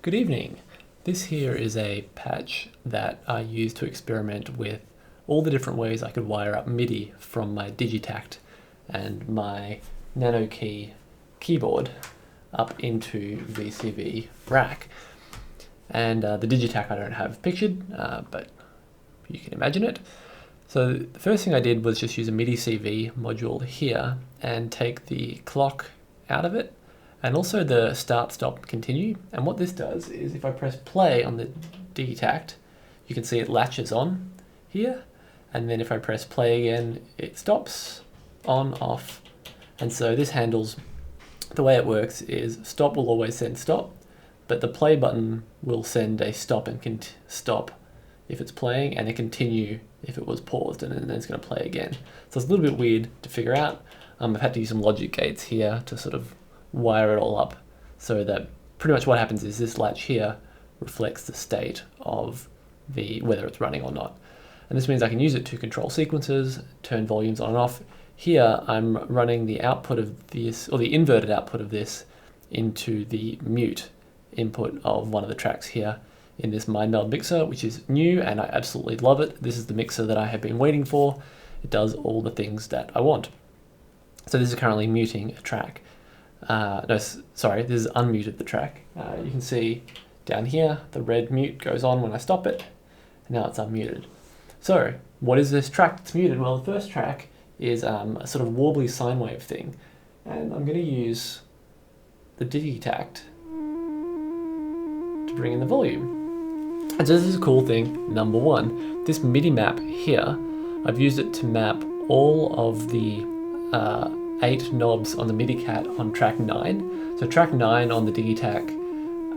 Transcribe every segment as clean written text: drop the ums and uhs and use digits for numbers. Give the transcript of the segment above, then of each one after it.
Good evening. This here is a patch that I used to experiment with all the different ways I could wire up MIDI from my Digitakt and my Nano Key keyboard up into VCV rack. And the Digitakt I don't have pictured, but you can imagine it. So the first thing I did was just use a MIDI CV module here and take the clock out of it, and also the start, stop, continue. And what this does is if I press play on the Digitakt, you can see it latches on here. And then if I press play again, it stops, on, off. And so this handles, the way it works is stop will always send stop, but the play button will send a stop and stop if it's playing, and a continue if it was paused, and then it's going to play again. So it's a little bit weird to figure out. I've had to use some logic gates here to sort of wire it all up so that pretty much what happens is this latch here reflects the state of whether it's running or not. And this means I can use it to control sequences, turn volumes on and off. Here I'm running the output of this, or the inverted output of this, into the mute input of one of the tracks here in this MindMeld mixer, which is new and I absolutely love it. This is the mixer that I have been waiting for. It does all the things that I want. So this is currently muting a track. This is unmuted the track. You can see down here, the red mute goes on when I stop it, and now it's unmuted. So what is this track that's muted? Well, the first track is a sort of warbly sine wave thing, and I'm going to use the Digitakt to bring in the volume. And so this is a cool thing. Number one, this MIDI map here, I've used it to map all of the 8 knobs on the MIDI cat on track 9. So track 9 on the Digitakt,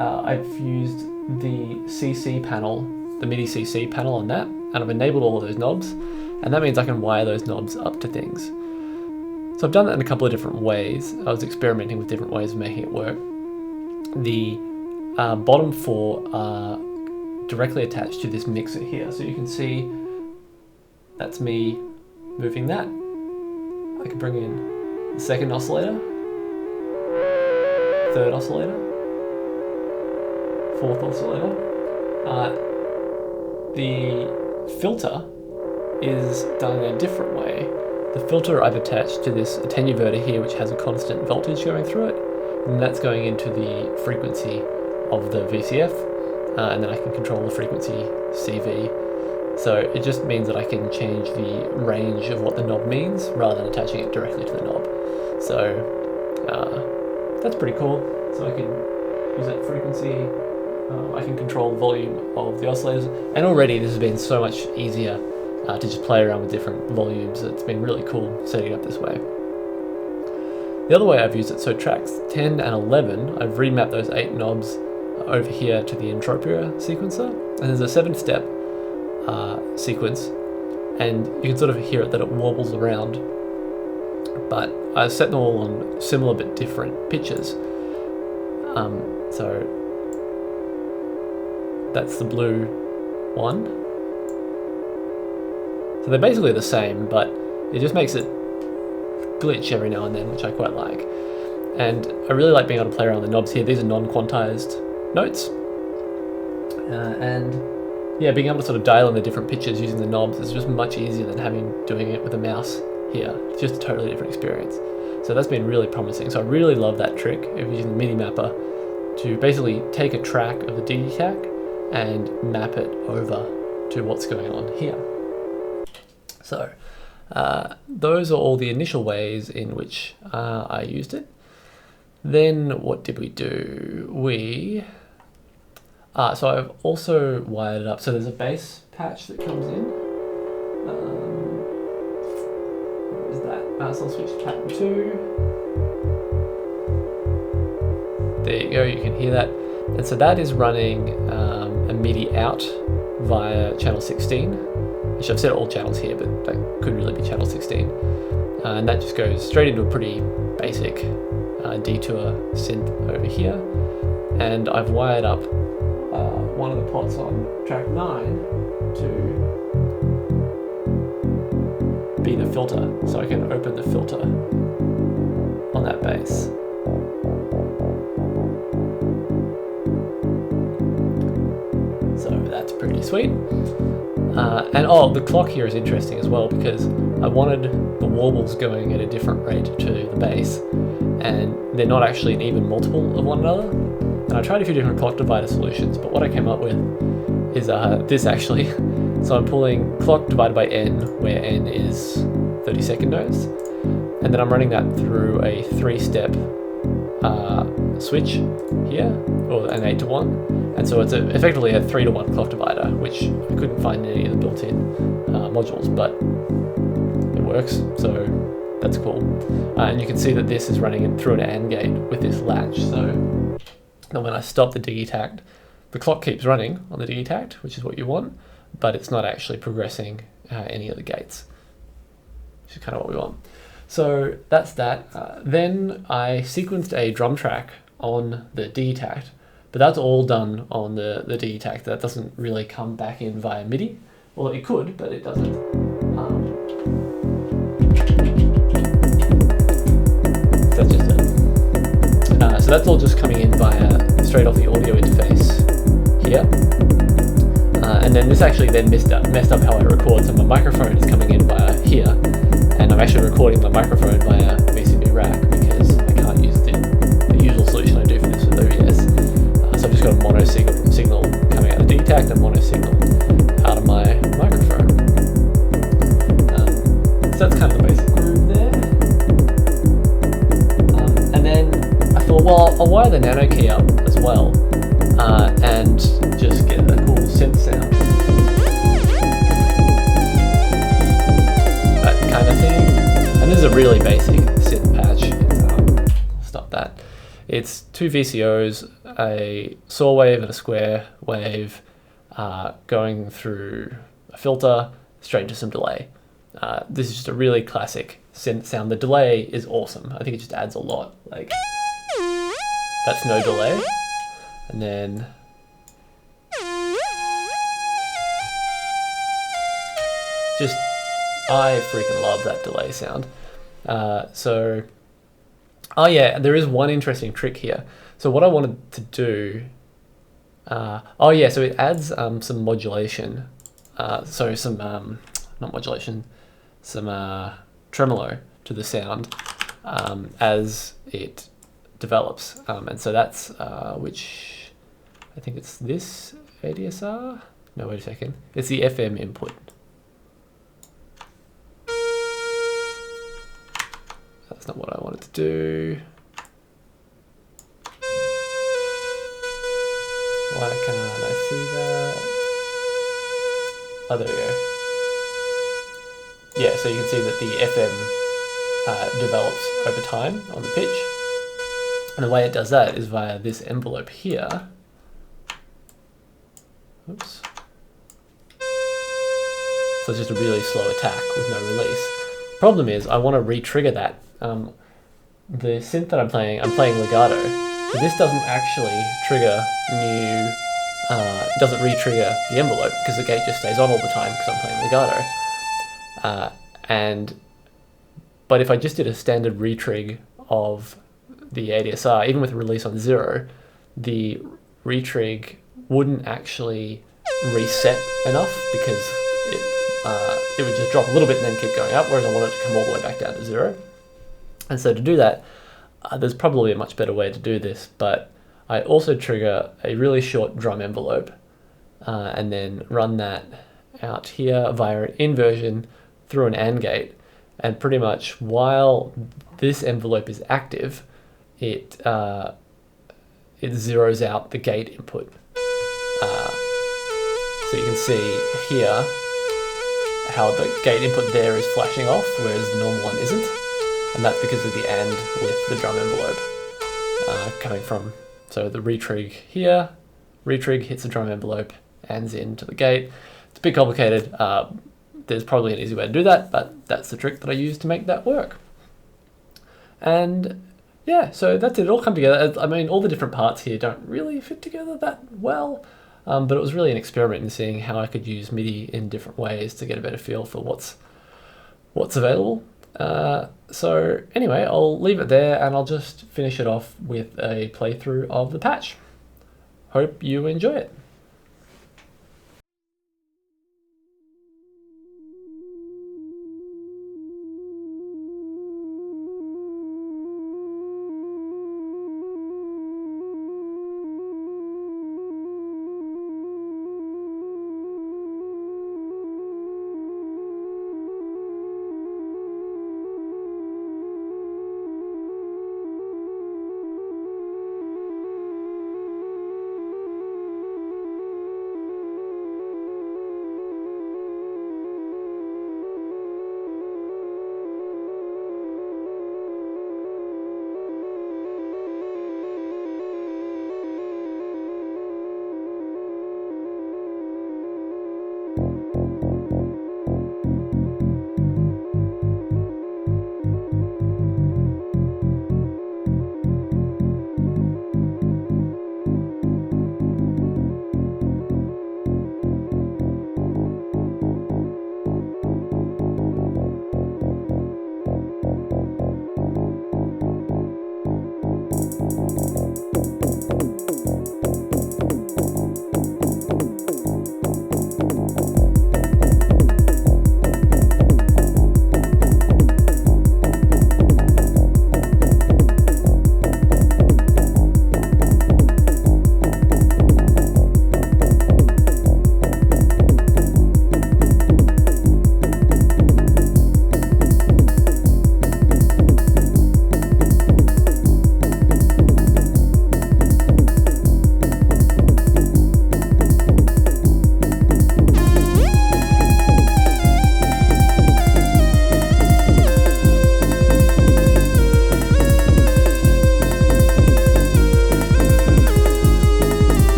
I've used the CC panel, the MIDI CC panel on that, and I've enabled all of those knobs, and that means I can wire those knobs up to things. So I've done that in a couple of different ways. I was experimenting with different ways of making it work. The bottom 4 are directly attached to this mixer here, so you can see that's me moving that. I can bring in the second oscillator, third oscillator, fourth oscillator. The filter is done in a different way. The filter I've attached to this attenuverter here, which has a constant voltage going through it, and that's going into the frequency of the VCF, and then I can control the frequency CV. So it just means that I can change the range of what the knob means rather than attaching it directly to the knob. So that's pretty cool. So I can use that frequency, I can control the volume of the oscillators, and already this has been so much easier to just play around with different volumes. It's been really cool setting it up this way. The other way I've used it, so tracks 10 and 11, I've remapped those 8 knobs over here to the Entropia sequencer, and there's a 7-step sequence, and you can sort of hear it that it wobbles around, but I've set them all on similar but different pitches. So that's the blue one. So they're basically the same, but it just makes it glitch every now and then, which I quite like. And I really like being able to play around the knobs here. These are non-quantized notes, and yeah, being able to sort of dial in the different pitches using the knobs is just much easier than doing it with a mouse here. It's just a totally different experience. So that's been really promising. So I really love that trick of using the MIDI mapper to basically take a track of the Digitakt and map it over to what's going on here. So those are all the initial ways in which I used it. Then what did we do? So I've also wired it up. So there's a bass patch that comes in. Where is that? So I'll switch to pattern 2. There you go, you can hear that. And so that is running a MIDI out via channel 16. Which I've set all channels here, but that could really be channel 16. And that just goes straight into a pretty basic detour synth over here. And I've wired up one of the pots on track 9 to be the filter, so I can open the filter on that bass. pretty sweet. And oh, the clock here is interesting as well because I wanted the warbles going at a different rate to the bass, and they're not actually an even multiple of one another. And I tried a few different clock divider solutions, but what I came up with is this actually. So I'm pulling clock divided by n, where n is 30-second notes, and then I'm running that through a 3-step switch here, or an 8-to-1, and so it's effectively a 3-to-1 clock divider, which I couldn't find in any of the built-in modules, but it works, so that's cool. And you can see that this is running it through an AND gate with this latch, so that when I stop the Digitakt, the clock keeps running on the Digitakt, which is what you want, but it's not actually progressing any of the gates, which is kind of what we want. So that's that. Then I sequenced a drum track on the Digitakt, but that's all done on the Digitakt. That doesn't really come back in via MIDI. Well, it could, but it doesn't. That's just it. So that's all just coming in via straight off the audio interface here. And then this actually then messed up how I record. So my microphone is coming in via here, and I'm actually recording my microphone via VCV rack because I can't use the usual solution I do for this with OBS. So I've just got a mono signal coming out of Digitakt and mono signal out of my microphone. So that's kind of the basic groove there. And then I thought, well, I'll wire the nano key up as well, and just get a cool synth sound. That kind of thing. And this is a really basic synth patch. Stop that. It's 2 VCOs, a saw wave and a square wave, going through a filter straight into some delay. This is just a really classic synth sound. The delay is awesome. I think it just adds a lot. Like, that's no delay. And then just, I freaking love that delay sound. Oh yeah, there is one interesting trick here. So what I wanted to do, oh yeah, so it adds some modulation, so some, not modulation, some tremolo to the sound as it develops. And so that's, which, I think it's this ADSR? No, wait a second. It's the FM input. That's not what I wanted to do. Why can't I see that? Oh, there we go. Yeah, so you can see that the FM develops over time on the pitch. And the way it does that is via this envelope here. Oops. So it's just a really slow attack with no release. Problem is, I want to re-trigger that. The synth that I'm playing legato, but this doesn't actually trigger doesn't re-trigger the envelope because the gate just stays on all the time because I'm playing legato. But if I just did a standard retrig of the ADSR, even with a release on 0, the retrig wouldn't actually reset enough because it would just drop a little bit and then keep going up, whereas I want it to come all the way back down to 0. And so to do that, there's probably a much better way to do this, but I also trigger a really short drum envelope and then run that out here via an inversion through an AND gate. And pretty much while this envelope is active, it zeroes out the gate input. So you can see here how the gate input there is flashing off, whereas the normal one isn't. And that's because of the AND with the drum envelope coming from. So the retrig here, retrig hits the drum envelope, ANDs into the gate. It's a bit complicated. There's probably an easy way to do that, but that's the trick that I use to make that work. And yeah, so that's it. It all come together. I mean, all the different parts here don't really fit together that well, but it was really an experiment in seeing how I could use MIDI in different ways to get a better feel for what's available. So anyway, I'll leave it there and I'll just finish it off with a playthrough of the patch. Hope you enjoy it.